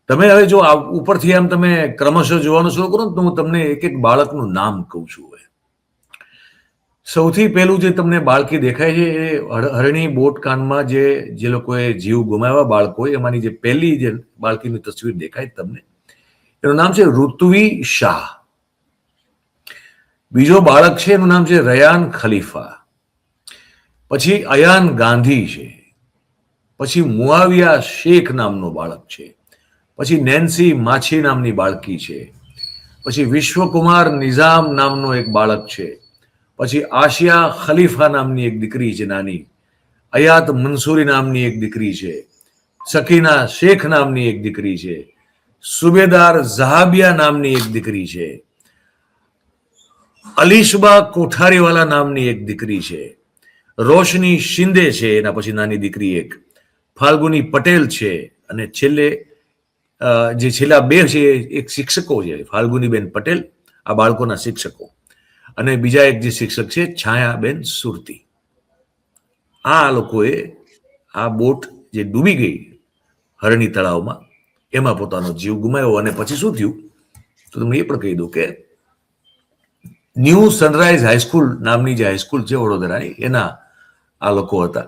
તમે હવે જો ઉપરથી આમ તમે ક્રમશઃ જોવાનું શરૂ કરો ને તો હું તમને એક એક બાળકનું નામ કહું છું. સૌથી પહેલું જે તમને બાળકી દેખાય છે એ હરણી બોટ કાંડમાં જે લોકોએ જીવ ગુમાવ્યા બાળકો, એમાંની જે પહેલી જે બાળકીની તસવીર દેખાય તમને, એનું નામ છે ઋત્વી શાહ. બીજો બાળક છે એનું નામ છે રયાન ખલીફા. પછી અયાન ગાંધી છે. પછી મુઆવિયા શેખ નામનો બાળક છે. પછી નેન્સી માછી નામની બાળકી છે. પછી વિશ્વકુમાર નિઝામ નામનો એક બાળક છે. પછી આશિયા ખલીફા નામની એક દીકરી છે નાની. અયાત મંસૂરી નામની એક દીકરી છે. સકીના શેખ નામની એક દીકરી છે. સુબેદાર ઝહાબિયા નામની એક દીકરી છે. અલીશબા કોઠારીવાલા નામની એક દીકરી છે. રોશની શિંદે છે એના પછી નાની દીકરી એક. ફાલ્ગુની પટેલ છે. અને છેલ્લે જે છેલ્લા બે છે એક શિક્ષકો છે, ફાલ્ગુનીબેન પટેલ, આ બાળકોના શિક્ષકો, અને બીજા એક જે શિક્ષક છે છાયાબેન સુરતી. આ લોકોએ આ બોટ જે ડૂબી ગઈ હરણી તળાવમાં એમાં પોતાનો જીવ ગુમાવ્યો. અને પછી શું થયું તો તમને એ પણ કહી દઉં કે ન્યૂ સનરાઈઝ હાઈસ્કૂલ નામની જે હાઈસ્કૂલ છે વડોદરાની, એના આ લોકો હતા.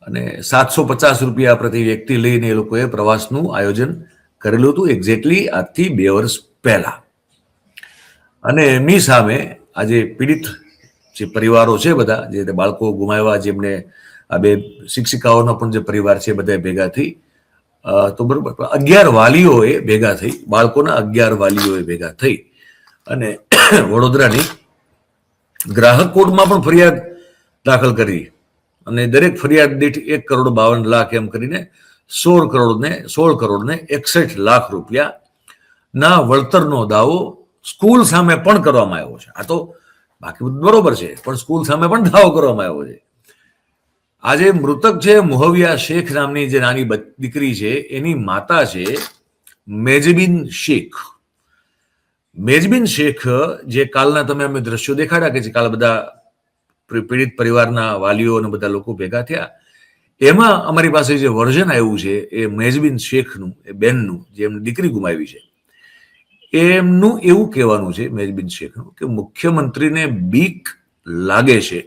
અને 750 રૂપિયા પ્રતિ વ્યક્તિ લઈને એ લોકોએ પ્રવાસનું આયોજન કરેલું હતું, એક્ઝેક્ટલી આજથી 2 વર્ષ પહેલા. અને એમની સામે આજે પીડિત જે પરિવારો છે બધા, જે બાળકો ગુમાવ્યા, જેમને આ બે શિક્ષિકાઓનો પણ જે પરિવાર છે બધા ભેગા થઈ, તો બરોબર 11 વાલીઓએ ભેગા થઈ, બાળકોના 11 વાલીઓએ ભેગા થઈ અને વડોદરાની ગ્રાહક કોર્ટમાં પણ ફરિયાદ દાખલ કરી. અને દરેક ફરિયાદ દીઠ 1,52,00,000 એમ કરીને 16 કરોડ ને 61 લાખ રૂપિયા ના વળતરનો દાવો સ્કૂલ સામે પણ કરવામાં આવ્યો છે. આ તો બાકી બધું બરોબર છે, પણ સ્કૂલ સામે પણ દાવો કરવામાં આવ્યો છે. આજે મૃતક છે મુહવિયા શેખ નામની જે નાની દીકરી છે, એની માતા છે મેજબીન શેખ. મેજબીન શેખ, જે કાલના તમે અમે દ્રશ્યો દેખાડ્યા કે કાલ બધા પીડિત પરિવારના વાલીઓ અને બધા લોકો ભેગા થયા, એમાં અમારી પાસે જે વર્ઝન આવ્યું છે એ મેજબીન શેખનું, એ બેનનું, જે એમની દીકરી ગુમાવી છે, એમનું એવું કહેવાનું છે, મેજબીન શેખનું, કે મુખ્યમંત્રીને બીક લાગે છે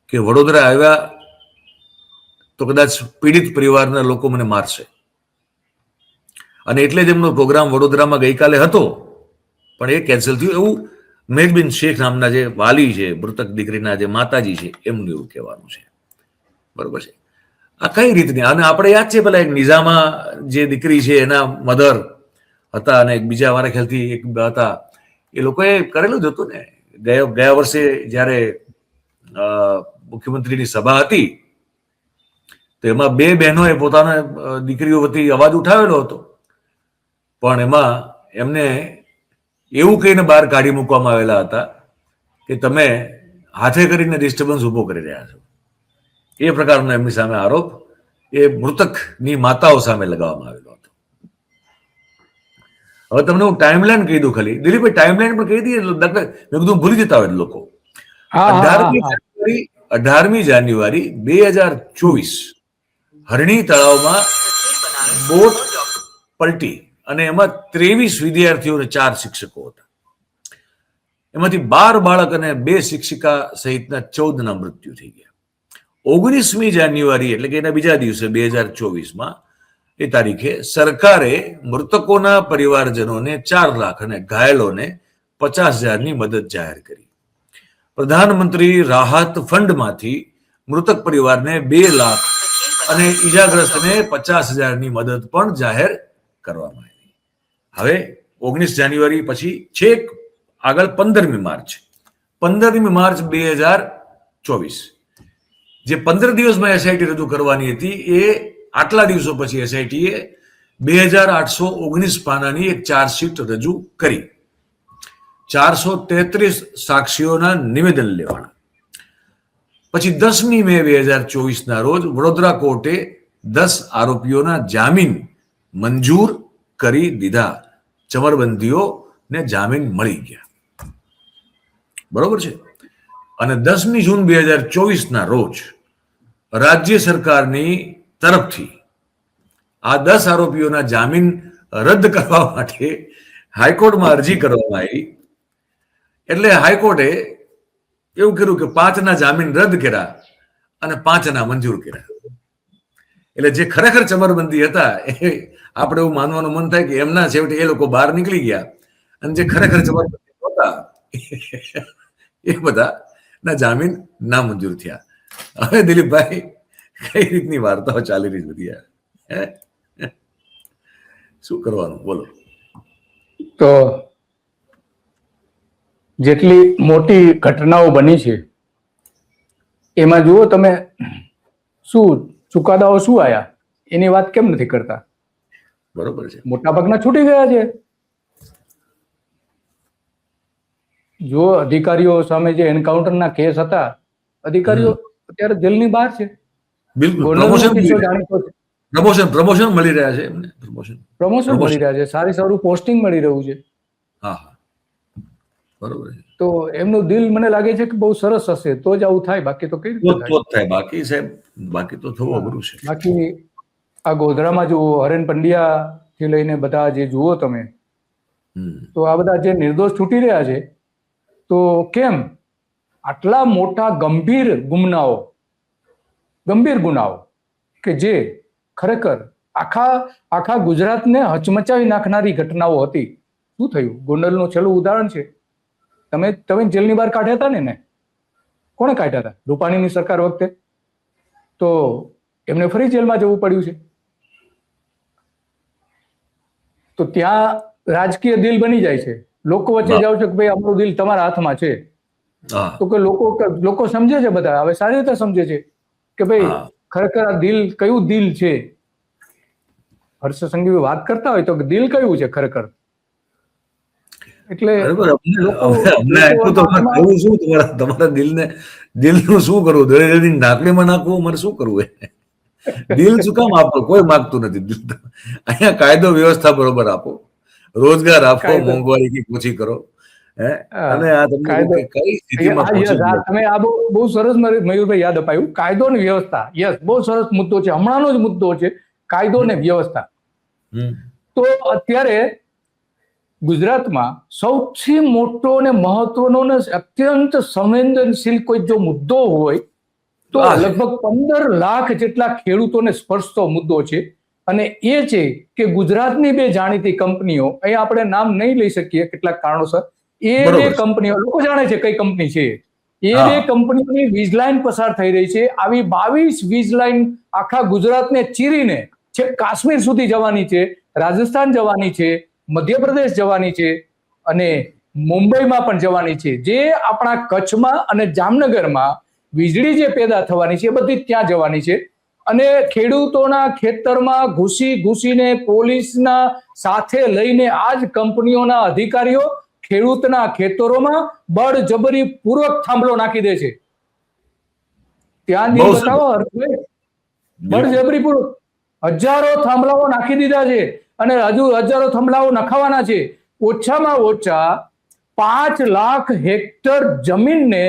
કે વડોદરા આવ્યા તો કદાચ પીડિત પરિવારના લોકો મને મારશે, અને એટલે જ એમનો પ્રોગ્રામ વડોદરામાં ગઈકાલે હતો પણ એ કેન્સલ થયું. એવું મેજબીન શેખ નામના જે વાલી છે, મૃતક દીકરીના જે માતાજી છે, એમનું એવું કહેવાનું છે. બરોબર છે. આ કઈ રીતની, અને આપણે યાદ છે પેલા એક નિઝામા જે દીકરી છે એના મધર હતા, અને એક બીજા મારા ખ્યાલથી એક હતા, એ લોકોએ કરેલું જ હતું ને. ગયા વર્ષે જયારે મુખ્યમંત્રીની સભા હતી તો એમાં 2 બહેનોએ પોતાના દીકરીઓ વતી અવાજ ઉઠાવેલો હતો, પણ એમાં એમને એવું કહીને બહાર કાઢી મૂકવામાં આવેલા હતા કે તમે હાથે કરીને ડિસ્ટર્બન્સ ઉભો કરી રહ્યા છો. એ પ્રકારનો એમની સામે આરોપ એ મૃતકની માતાઓ સામે લગાવવામાં આવેલો હતો. હવે તમને હું ટાઈમલાઈન કહી દઉં ખાલી, દિલીપભાઈ ટાઈમલાઈન પણ કહી દઈએ, મેં કીધું ભૂલી જતા હોય લોકો. 18મી જાન્યુઆરી 2024 હરણી તળાવમાં બોટ પલટી અને એમાં 23 વિદ્યાર્થીઓ અને 4 શિક્ષકો હતા. એમાંથી 12 બાળક અને 2 શિક્ષિકા સહિતના 14ના મૃત્યુ થઈ ગયા. 19મી જાન્યુઆરી એટલે કે એના બીજા દિવસે 2024માં એ તારીખે સરકારે મૃતકોના પરિવારજનોને 4 લાખ અને ઘાયલોને 50,000ની મદદ જાહેર કરી. પ્રધાનમંત્રી રાહત ફંડમાંથી મૃતક પરિવારને 2 લાખ અને ઈજાગ્રસ્તને 50,000ની મદદ પણ જાહેર કરવામાં આવી. હવે 19 જાન્યુઆરી પછી છેક આગળ 15મી માર્ચ 2024, જે 15 દિવસમાં એસઆઈટી રજૂ કરવાની હતી, એ આટલા દિવસો પછી એસઆઈટીએ 2819 પાનાની એક ચાર્જશીટ રજૂ કરી. 433 સાક્ષીઓના નિવેદન લેવાના. પછી 10મી મે 2024ના રોજ વડોદરા કોર્ટે 10 આરોપીઓના જામીન મંજૂર કરી દીધા. ચમરબંધીઓને જામીન મળી ગયા. બરોબર છે. અને 10મી જૂન 2024ના રોજ રાજ્ય સરકારની તરફથી આ 10 આરોપીઓના જામીન રદ કરવા માટે હાઈકોર્ટમાં અરજી કરવામાં આવી. એટલે હાઈકોર્ટે એવું કર્યું કે 5ના જામીન રદ કર્યા અને 5ના મંજૂર કર્યા. એટલે જે ખરેખર ચમરબંધી હતા એ આપણે એવું માનવાનું મન થાય કે એમના છેવટે એ લોકો બહાર નીકળી ગયા, અને જે ખરેખર ચમરબંધી હતા એ બધા ના જામીન નામંજૂર થયા. હવે દિલીપભાઈ, કઈ રીતની વાર્તાઓ ચાલી રહી બધી યાર, શું કરવાનું બોલો? તો જેટલી મોટી ઘટનાઓ બની છે એમાં જુઓ તમે, શું ચુકાદાઓ શું આયા એની વાત કેમ નથી કરતા? બરોબર છે, મોટાભાગના છૂટી ગયા છે. જો અધિકારીઓ સામે જે એન્કાઉન્ટરના કેસ હતા, અધિકારીઓ અત્યારે જેલની બહાર છે. બિલકુલ પ્રમોશન મળી રહ્યા છે એમને, પ્રમોશન મળી રહ્યા છે, સારું પોસ્ટિંગ મળી રહ્યું છે. હા હા, બરોબર છે. તો એમનું દિલ મને લાગે છે કે બહુ સરસ હશે તો જ આવું થાય, બાકી તો કઈ રીતે થાય? બાકી સાહેબ, બાકી તો થવું અઘરું છે. બાકી આ ગોધરામાં જુઓ, હરેન પંડ્યા થી લઈને બધા જે જુઓ તમે, તો આ બધા જે નિર્દોષ છૂટી રહ્યા છે, તો કેમ આટલા મોટા ગંભીર ગુનાઓ કે જે ખરેખર આખા ગુજરાતને હચમચાવી નાખનારી ઘટનાઓ હતી, શું થયું? ગોંડલનું છેલ્લું ઉદાહરણ છે. તમે જેલની બહાર કાઢ્યા હતા ને? કોણે કાઢ્યા હતા? રૂપાણીની સરકાર વખતે. તો એમને ફરી જેલમાં જવું પડ્યું છે. તો ત્યાં રાજકીય દિલ બની જાય છે. લોકો વચ્ચે જાવ છો કે ભાઈ આપણું દિલ તમારા હાથમાં છે. તો કે લોકો સમજે છે, બધા હવે સારી રીતે સમજે છે કે ભાઈ ખરેખર આ દિલ કયું દિલ છે. હર્ષ સંઘવી વાત કરતા હોય તો દિલ કયું છે ખરેખર. એટલે તમારા દિલનું શું કરવું? દરેક નાકડીમાં નાખવું, મારે શું કરવું? દિલ શું કામ આપો? કોઈ માગતું નથી દિલ. અહીંયા કાયદો વ્યવસ્થા બરોબર આપો, રોજગાર આપો, મોંઘવારી ઓછી કરો. અને આ તમને કઈ સ્થિતિમાં તમે આ બહુ સરસ મયુરભાઈ યાદ અપાયું. કાયદો ને વ્યવસ્થા, યસ, બહુ સરસ મુદ્દો છે. હમણાંનો જ મુદ્દો છે, કાયદો ને વ્યવસ્થા. તો અત્યારે ગુજરાતમાં સૌથી મોટો ને મહત્વનો ને અત્યંત સંવેદનશીલ કોઈ જો મુદ્દો હોય તો લગભગ 15 લાખ જેટલા ખેડૂતોને સ્પર્શતો મુદ્દો છે. અને એ છે કે ગુજરાતની 2 જાણીતી કંપનીઓ, અહીં આપણે નામ નહીં લઈ શકીએ કેટલાક કારણોસર, એ 2 કંપનીઓ, લોકો જાણે છે કઈ કંપની છે, એ 2 કંપનીઓની વીજ લાઈન પસાર થઈ રહી છે. આવી 22 વીજ લાઈન આખા ગુજરાતને ચીરીને છેક કાશ્મીર સુધી જવાની છે, રાજસ્થાન જવાની છે, મધ્યપ્રદેશ જવાની છે અને મુંબઈમાં પણ જવાની છે. જે આપણા કચ્છમાં અને જામનગરમાં વીજળી જે પેદા થવાની છે એ બધી ત્યાં જવાની છે. અને ખેડૂતોના ખેતરમાં ઘૂસીને પોલીસના સાથે લઈને આ જ કંપનીઓના અધિકારીઓ ખેડૂતના ખેતરોમાં બળજબરી પૂર્વક થાંભલો નાખી દે છે. ત્યાં દિલ બતાવો, બળજબરી પૂર્વક હજારો થાંભલાઓ નાખી દીધા છે અને હજુ હજારો થાંભલાઓ નખાવાના છે. ઓછામાં ઓછા 5 લાખ હેક્ટર જમીનને